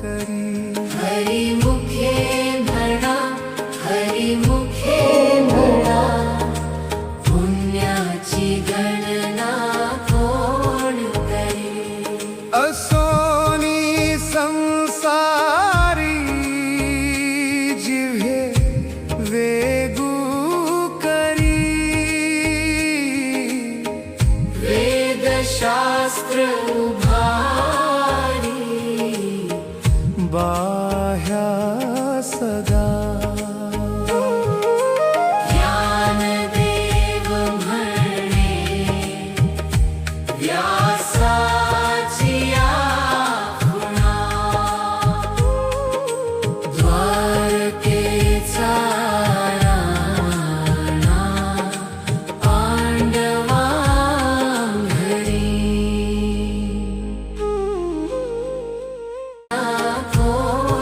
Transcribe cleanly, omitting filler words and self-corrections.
करी. हरी मुखे म्हणा, हरी मुखे म्हणा, पुण्याची गणना कोण करी. असोनी संसारी जिव्हे वेगू करी. वेदशास्त्र उभारी बाह्या सदा